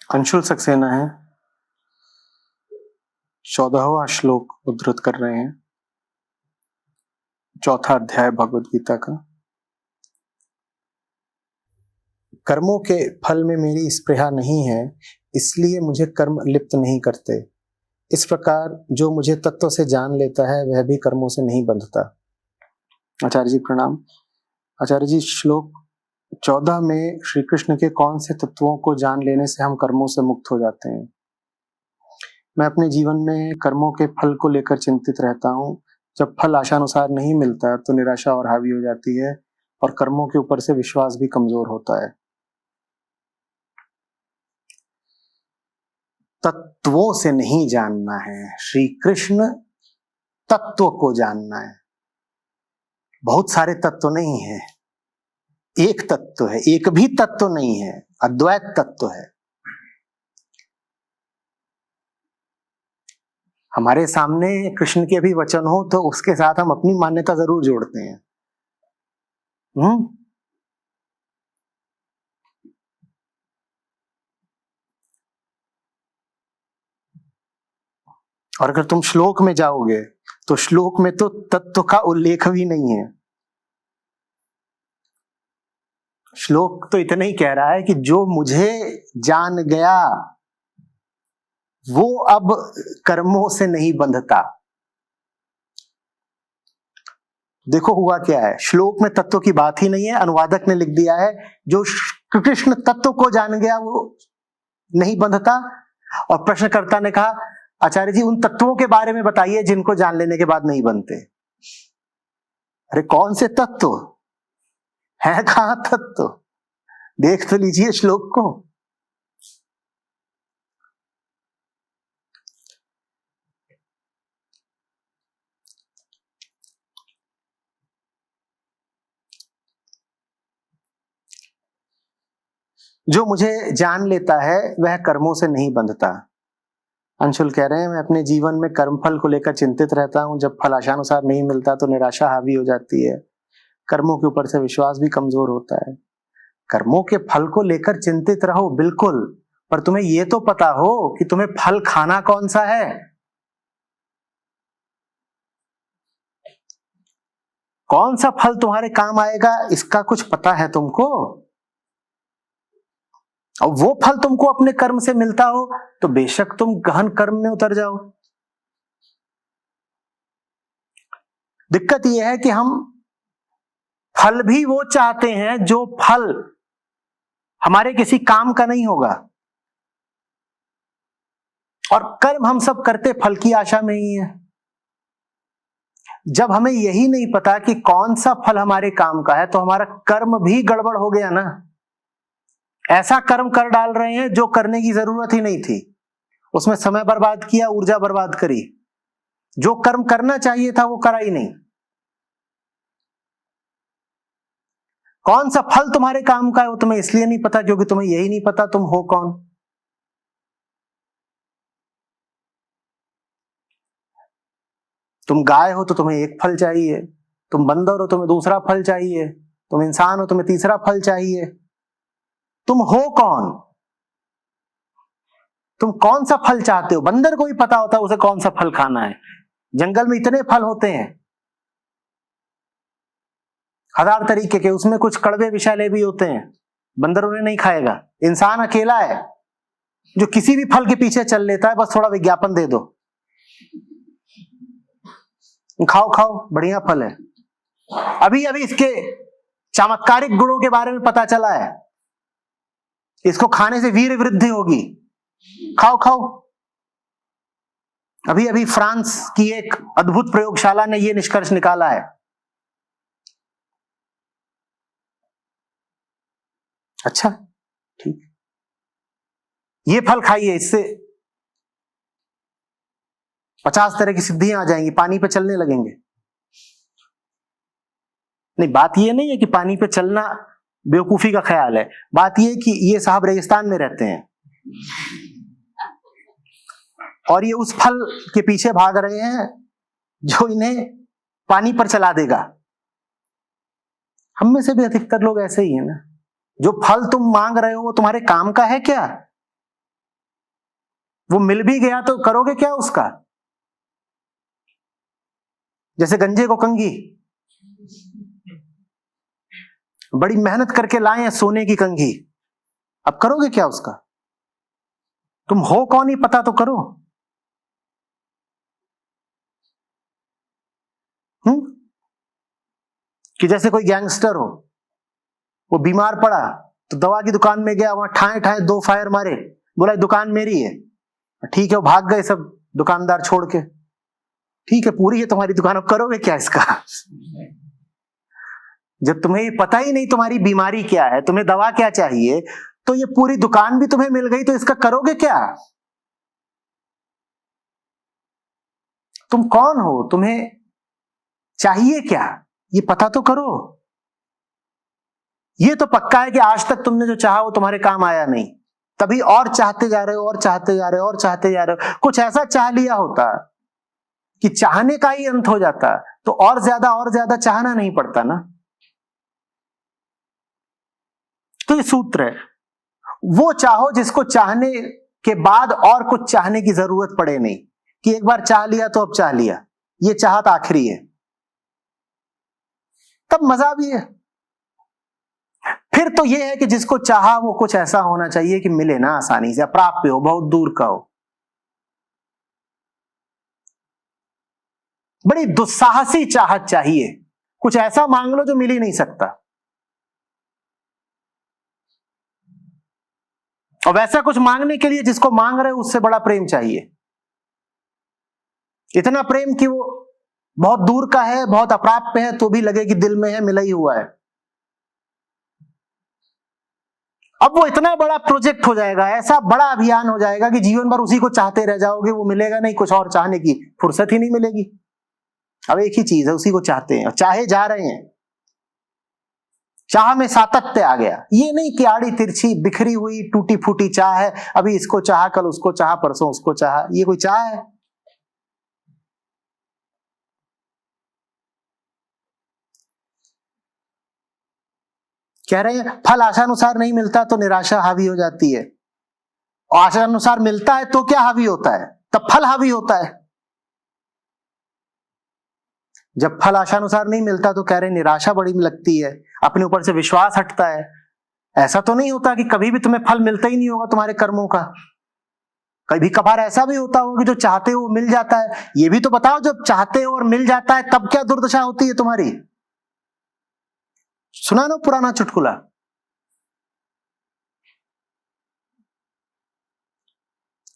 अंशुल सक्सेना है, 14वां श्लोक उद्धृत कर रहे हैं, चौथा अध्याय भगवद गीता का। कर्मों के फल में मेरी स्पृहा नहीं है, इसलिए मुझे कर्म लिप्त नहीं करते। इस प्रकार जो मुझे तत्व से जान लेता है वह भी कर्मों से नहीं बंधता। आचार्य जी प्रणाम। आचार्य जी, श्लोक 14 में श्री कृष्ण के कौन से तत्वों को जान लेने से हम कर्मों से मुक्त हो जाते हैं? मैं अपने जीवन में कर्मों के फल को लेकर चिंतित रहता हूँ। जब फल आशानुसार नहीं मिलता तो निराशा और हावी हो जाती है और कर्मों के ऊपर से विश्वास भी कमजोर होता है। तत्वों से नहीं जानना है, श्री कृष्ण तत्व को जानना है। बहुत सारे तत्व नहीं है, एक तत्व है, एक भी तत्व नहीं है, अद्वैत तत्व है। हमारे सामने कृष्ण के भी वचन हो तो उसके साथ हम अपनी मान्यता जरूर जोड़ते हैं। और अगर तुम श्लोक में जाओगे तो श्लोक में तो तत्व का उल्लेख भी नहीं है। श्लोक तो इतना ही कह रहा है कि जो मुझे जान गया वो अब कर्मों से नहीं बंधता। देखो हुआ क्या है, श्लोक में तत्व की बात ही नहीं है। अनुवादक ने लिख दिया है जो कृष्ण तत्व को जान गया वो नहीं बंधता। और प्रश्नकर्ता ने कहा आचार्य जी उन तत्वों के बारे में बताइए जिनको जान लेने के बाद नहीं बनते। अरे कौन से तत्व है, कहां तत्व? देख तो लीजिए श्लोक को। जो मुझे जान लेता है वह कर्मों से नहीं बंधता। अंशुल कह रहे हैं मैं अपने जीवन में कर्मफल को लेकर चिंतित रहता हूं। जब फल आशानुसार नहीं मिलता तो निराशा हावी हो जाती है, कर्मों के ऊपर से विश्वास भी कमजोर होता है। कर्मों के फल को लेकर चिंतित रहो बिल्कुल, पर तुम्हें यह तो पता हो कि तुम्हें फल खाना कौन सा है। कौन सा फल तुम्हारे काम आएगा इसका कुछ पता है तुमको? और वो फल तुमको अपने कर्म से मिलता हो तो बेशक तुम गहन कर्म में उतर जाओ। दिक्कत यह है कि हम फल भी वो चाहते हैं जो फल हमारे किसी काम का नहीं होगा, और कर्म हम सब करते फल की आशा में ही है। जब हमें यही नहीं पता कि कौन सा फल हमारे काम का है तो हमारा कर्म भी गड़बड़ हो गया ना। ऐसा कर्म कर डाल रहे हैं जो करने की जरूरत ही नहीं थी, उसमें समय बर्बाद किया, ऊर्जा बर्बाद करी। जो कर्म करना चाहिए था वो करा ही नहीं। कौन सा फल तुम्हारे काम का है वो तुम्हें इसलिए नहीं पता क्योंकि तुम्हें यही नहीं पता तुम हो कौन। तुम गाय हो तो तुम्हें एक फल चाहिए, तुम बंदर हो तुम्हें दूसरा फल चाहिए, तुम इंसान हो तुम्हें तीसरा फल चाहिए। तुम हो कौन? तुम कौन सा फल चाहते हो? बंदर को ही पता होता है उसे कौन सा फल खाना है। जंगल में इतने फल होते हैं, हजार तरीके के, उसमें कुछ कड़वे विषैले भी होते हैं, बंदर उन्हें नहीं खाएगा। इंसान अकेला है जो किसी भी फल के पीछे चल लेता है, बस थोड़ा विज्ञापन दे दो, खाओ खाओ बढ़िया फल है। अभी अभी इसके चमत्कारिक गुणों के बारे में पता चला है, इसको खाने से वीर वृद्धि होगी, खाओ खाओ। अभी अभी फ्रांस की एक अद्भुत प्रयोगशाला ने यह निष्कर्ष निकाला है। अच्छा ठीक, ये फल खाइए, इससे 50 तरह की सिद्धियां आ जाएंगी, पानी पे चलने लगेंगे। नहीं, बात ये नहीं है कि पानी पे चलना बेवकूफी का ख्याल है, बात ये कि ये साहब रेगिस्तान में रहते हैं और ये उस फल के पीछे भाग रहे हैं जो इन्हें पानी पर चला देगा। हम में से भी अधिकतर लोग ऐसे ही है ना। जो फल तुम मांग रहे हो वो तुम्हारे काम का है क्या? वो मिल भी गया तो करोगे क्या उसका? जैसे गंजे को कंघी, बड़ी मेहनत करके लाए हैं सोने की कंघी, अब करोगे क्या उसका? तुम हो कौन ही पता तो करो। कि जैसे कोई गैंगस्टर हो, वो बीमार पड़ा तो दवा की दुकान में गया, वहां ठाए ठाए 2 फायर मारे, बोला दुकान मेरी है, ठीक है, वो भाग गए सब दुकानदार छोड़ के, ठीक है पूरी है तुम्हारी दुकान, अब करोगे क्या इसका? जब तुम्हें पता ही नहीं तुम्हारी बीमारी क्या है, तुम्हें दवा क्या चाहिए, तो ये पूरी दुकान भी तुम्हें मिल गई तो इसका करोगे क्या? तुम कौन हो, तुम्हें चाहिए क्या, ये पता तो करो। ये तो पक्का है कि आज तक तुमने जो चाहा वो तुम्हारे काम आया नहीं, तभी और चाहते जा रहे हो और चाहते जा रहे हो और चाहते जा रहे हो। कुछ ऐसा चाह लिया होता कि चाहने का ही अंत हो जाता तो और ज्यादा चाहना नहीं पड़ता ना। तो ये सूत्र है, वो चाहो जिसको चाहने के बाद और कुछ चाहने की जरूरत पड़े नहीं, कि एक बार चाह लिया तो अब चाह लिया, ये चाहत आखिरी है, तब मजा भी है। फिर तो ये है कि जिसको चाहा वो कुछ ऐसा होना चाहिए कि मिले ना आसानी से, अप्राप्य हो, बहुत दूर का हो। बड़ी दुस्साहसी चाहत चाहिए, कुछ ऐसा मांग लो जो मिल ही नहीं सकता। और वैसा कुछ मांगने के लिए जिसको मांग रहे हो उससे बड़ा प्रेम चाहिए, इतना प्रेम कि वो बहुत दूर का है, बहुत अप्राप्य है, तो भी लगे कि दिल में है, मिला ही हुआ है। अब वो इतना बड़ा प्रोजेक्ट हो जाएगा, ऐसा बड़ा अभियान हो जाएगा कि जीवन भर उसी को चाहते रह जाओगे, वो मिलेगा नहीं, कुछ और चाहने की फुर्सत ही नहीं मिलेगी। अब एक ही चीज है, उसी को चाहते हैं और चाहे जा रहे हैं, चाह में सातत्य आ गया। ये नहीं कि आड़ी तिरछी बिखरी हुई टूटी फूटी चाह है, अभी इसको चाह, कल उसको चाह, परसों उसको चाह, ये कोई चाह है? कह रहे हैं फल आशानुसार नहीं मिलता तो निराशा हावी हो जाती है, और आशानुसार मिलता है तो क्या हावी होता है? तब फल हावी होता है। जब फल आशानुसार नहीं मिलता तो कह रहे निराशा बड़ी लगती है, अपने ऊपर से विश्वास हटता है। ऐसा तो नहीं होता कि कभी भी तुम्हें फल मिलता ही नहीं होगा तुम्हारे कर्मों का, कभी कभार ऐसा भी होता होगा कि जो चाहते हो वो मिल जाता है। ये भी तो बताओ, जब चाहते हो और मिल जाता है तब क्या दुर्दशा होती है तुम्हारी? सुना ना पुराना चुटकुला,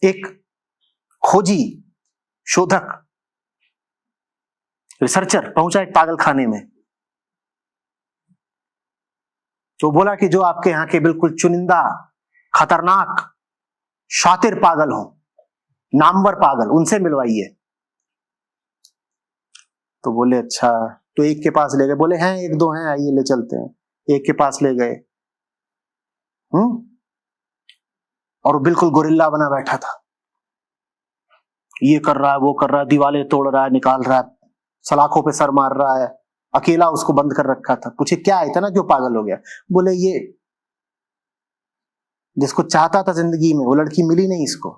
एक खोजी शोधक रिसर्चर पहुंचा एक पागल खाने में, तो बोला कि जो आपके यहां के बिल्कुल चुनिंदा खतरनाक शातिर पागल हो, नामवर पागल, उनसे मिलवाइए। तो बोले अच्छा, तो एक के पास ले गए, बोले हैं एक दो हैं, आइए ले चलते हैं। एक के पास ले गए, और बिल्कुल गोरिल्ला बना बैठा था, ये कर रहा है वो कर रहा है, दीवारें तोड़ रहा है, निकाल रहा है, सलाखों पे सर मार रहा है, अकेला उसको बंद कर रखा था। पूछे क्या है, इतना क्यों पागल हो गया? बोले ये जिसको चाहता था जिंदगी में वो लड़की मिली नहीं इसको,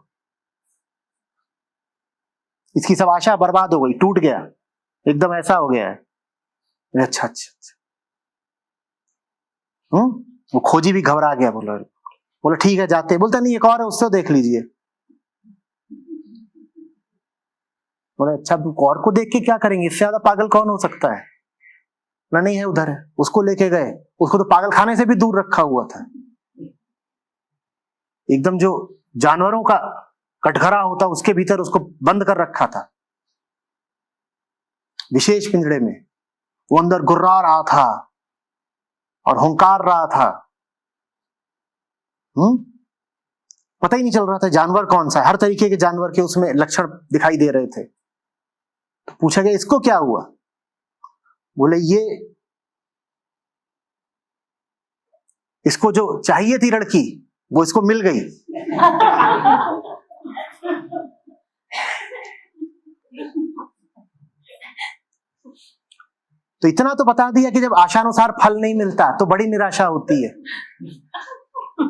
इसकी सब आशा बर्बाद हो गई, टूट गया, एकदम ऐसा हो गया है। अच्छा अच्छा अच्छा, वो खोजी भी घबरा गया, बोला ठीक है जाते। बोलता नहीं एक और है, उससे देख लीजिए। बोले अच्छा और को देख के क्या करेंगे, इससे ज्यादा पागल कौन हो सकता है? ना नहीं है, उधर है। उसको लेके गए, उसको तो पागल खाने से भी दूर रखा हुआ था, एकदम जो जानवरों का कटघरा होता उसके भीतर उसको बंद कर रखा था, विशेष पिंजड़े में। वो अंदर गुर्रा रहा था और हुंकार रहा था, पता ही नहीं चल रहा था जानवर कौन सा है। हर तरीके के जानवर के उसमें लक्षण दिखाई दे रहे थे। तो पूछा गया इसको क्या हुआ? बोले ये इसको जो चाहिए थी लड़की वो इसको मिल गई। तो इतना तो बता दिया कि जब आशानुसार फल नहीं मिलता तो बड़ी निराशा होती है।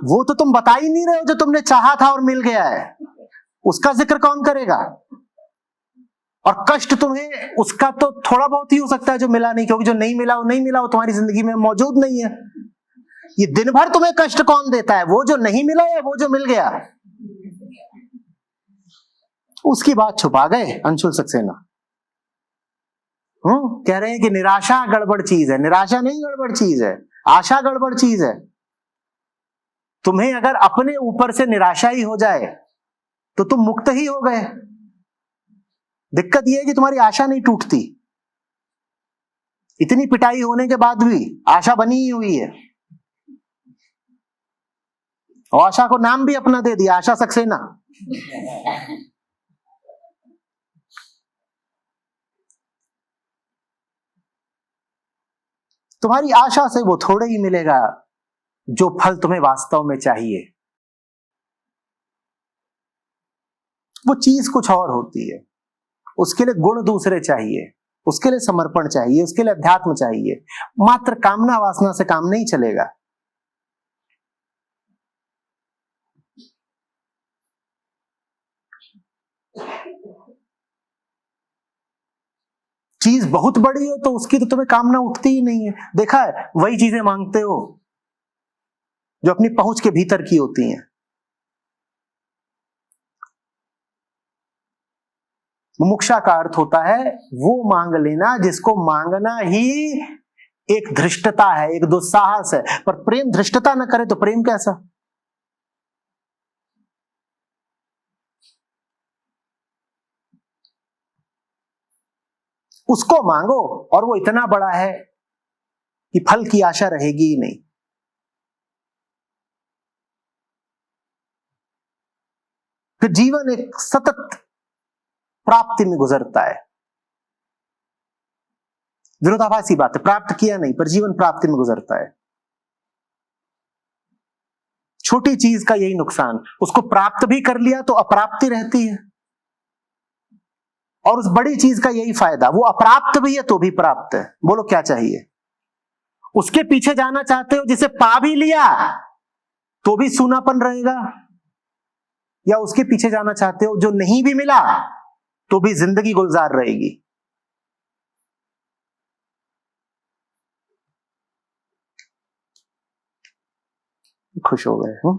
वो तो तुम बता ही नहीं रहे हो जो तुमने चाहा था और मिल गया है, उसका जिक्र कौन करेगा? और कष्ट तुम्हें उसका तो थोड़ा बहुत ही हो सकता है जो मिला नहीं, क्योंकि जो नहीं मिला वो नहीं मिला, वो तुम्हारी जिंदगी में मौजूद नहीं है। ये दिन भर तुम्हें कष्ट कौन देता है? वो जो नहीं मिला या वो जो मिल गया? उसकी बात छुपा गए अंशुल सक्सेना। कह रहे हैं कि निराशा गड़बड़ चीज है। निराशा नहीं गड़बड़ चीज है, आशा गड़बड़ चीज है। तुम्हें अगर अपने ऊपर से निराशा ही हो जाए तो तुम मुक्त ही हो गए। दिक्कत यह है कि तुम्हारी आशा नहीं टूटती। इतनी पिटाई होने के बाद भी आशा बनी ही हुई है, और आशा को नाम भी अपना दे दिया, आशा सक्सेना। तुम्हारी आशा से वो थोड़े ही मिलेगा जो फल तुम्हें वास्तव में चाहिए। वो चीज कुछ और होती है। उसके लिए गुण दूसरे चाहिए, उसके लिए समर्पण चाहिए, उसके लिए अध्यात्म चाहिए। मात्र कामना वासना से काम नहीं चलेगा। चीज बहुत बड़ी हो तो उसकी तो तुम्हें कामना उठती ही नहीं है। देखा है, वही चीजें मांगते हो जो अपनी पहुंच के भीतर की होती हैं। मुमुक्षा का अर्थ होता है वो मांग लेना जिसको मांगना ही एक धृष्टता है, एक दुस्साहस है। पर प्रेम धृष्टता न करे तो प्रेम कैसा? उसको मांगो और वो इतना बड़ा है कि फल की आशा रहेगी ही नहीं। फिर जीवन एक सतत प्राप्ति में गुजरता है। विरोधाभासी बात है, प्राप्त किया नहीं पर जीवन प्राप्ति में गुजरता है। छोटी चीज का यही नुकसान, उसको प्राप्त भी कर लिया तो अप्राप्ति रहती है, और उस बड़ी चीज का यही फायदा, वो अप्राप्त भी है तो भी प्राप्त है। बोलो क्या चाहिए? उसके पीछे जाना चाहते हो जिसे पा भी लिया तो भी सूनापन रहेगा, या उसके पीछे जाना चाहते हो जो नहीं भी मिला तो भी जिंदगी गुलजार रहेगी? खुश हो गए हूं।